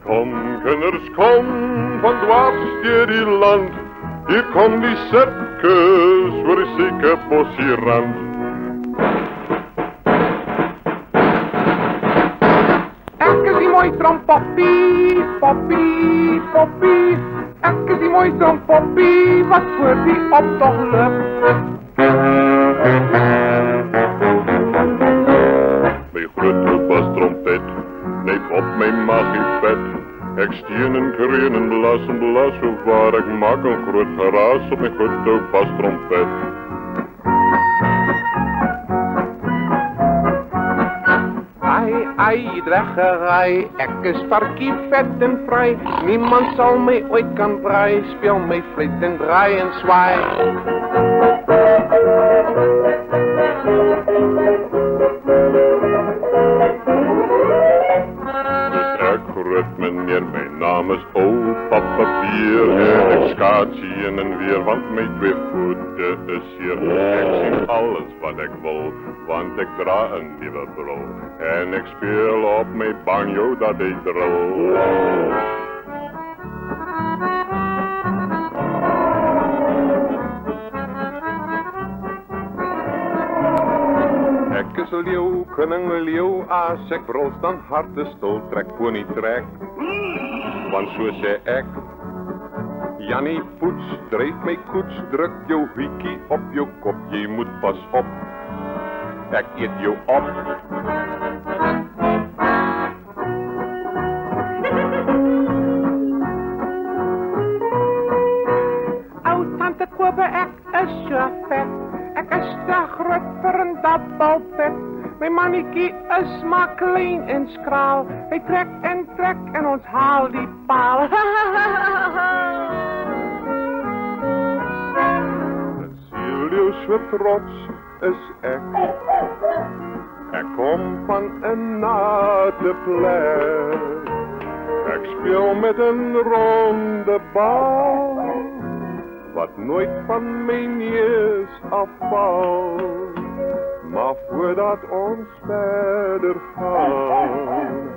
Kom, kinders, kom, van dwars deur die land. Hier kom die sirkus oor die Suikerbosrand. Ek is die mooi trompoppie, poppie, poppie. Ek is die mooi trompoppie wat voor die optog loop. My groot bastrompet, net op my magiepet. Ek steun en kreun en blas so waar ek maak 'n groot geraas op my groot bastrompet. Ai, dreggery, ek is varkie vet en vry. Niemand sal my ooit kan braai, speel my fluit en draai en swaai. Groot meneer, my naam is ou Papa Pier. Ek skaats heen en weer, want my 2 voete is seer. Ek sien alles wat ek wil, want ek dra 'n nuwe bril. En ek speel op my banjo dat hy drill. Ek is 'n leeu, koning leeu, as ek brul dan harte stil, trek pony trek. Want so sê ek, Jannie Poets, dryf my koets, druk jou hoekie op jou kop, jy moet pas op, ek eet jou op. Ou tante Kobe, ek is so vet. Ek is te groot vir 'n dappelpet. My mannetjie is maar klein en skraal. Hy trek en ons haal die paal. En Silio so trots is ek. Ek kom van 'n nate plek. Ek speel met 'n ronde bal wat nooit van my neus afval. Maar voordat ons verder gaan,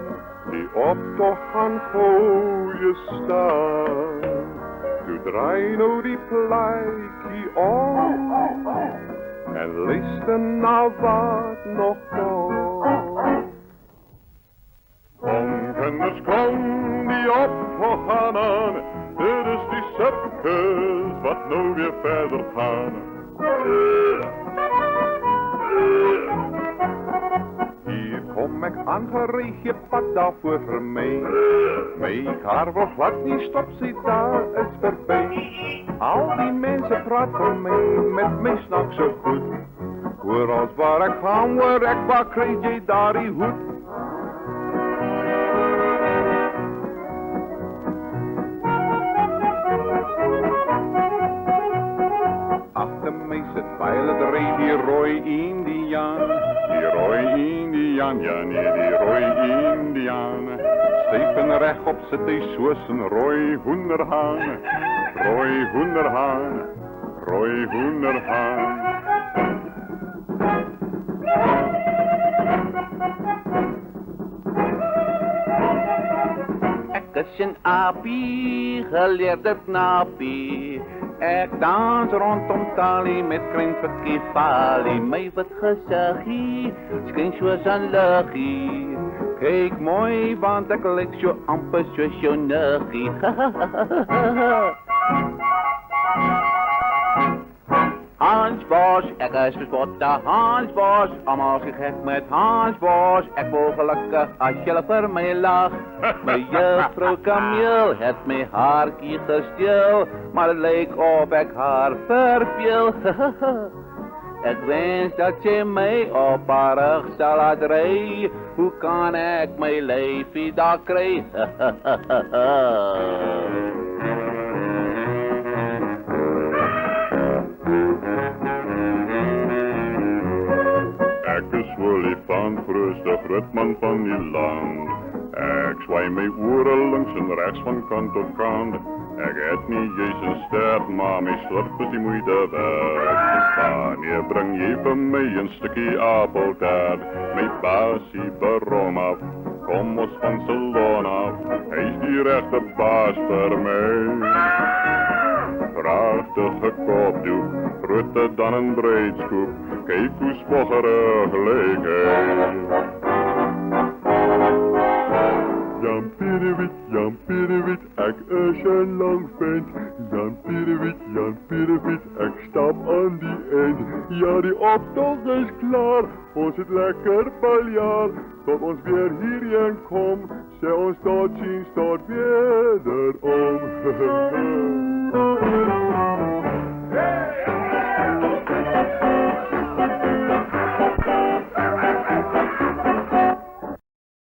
die optog gaan goeie staan. Toe draai nou die plaatjie om en luister na wat nog kom. Kom, kinders, kom, die optog gaan aan. Dit is die sirkus wat nou weer verder gaan. Hier kom ek aangery, gee pad daarvoor vir my. My kar wil glad nie stop, sê daar is verby. Al die mense praat van my, met my snak so goed. Oral waar ek gaan, hoor ek, waar kry jy daardie hoed? Agter my sit Violet Ray, die rooi Indiaan. Die rooi Indiaan, ja nee, die rooi Indiaan. Styf en regop sit hy soos 'n rooi hoenderhaan. Rooi hoenderhaan, rooi hoenderhaan. Ek is 'n apie, geleerde knapie. Ek dans rondom talie met klein pikkie falie. My wit gesiggie skyn soos 'n liggie. Kyk mooi, want ek lyk so amper soos jou niggie. Hans Bosch, ek is bespotte Hans Bosch. Almal sê gek met Hans Bosch. Ek word gelukkig as jy vir my lag. My juffrou Kameel het my haartjie gesteel, maar dit lyk of ek haar verveel. Ek wens dat jy my op haar rug sal laat ry. Hoe kan ek my lyfie daar kry? Ek is olifant, grootste grootman van die land. Ek swaai my ore links en regs van kant tot kant. Ik het niet Jezus sterf, maar mijn slurp is die moeite weg. Wanneer breng je van mij een stukje appeltaart? Mijn basie waarom af, kom ons van salon af. Hij is die rechte baas voor mij. Prachtige kopdoek, groter dan een breedskoep. Kijk hoe spoggerig leek hij. Jan Pierewit, ek is een lang vent. Jan Pierewit, ek stap aan die eind. Ja, die optocht is klaar, ons het lekker baljaar. Tot ons weer hierheen kom, sê ons tot ziens, tot wederom. Hey!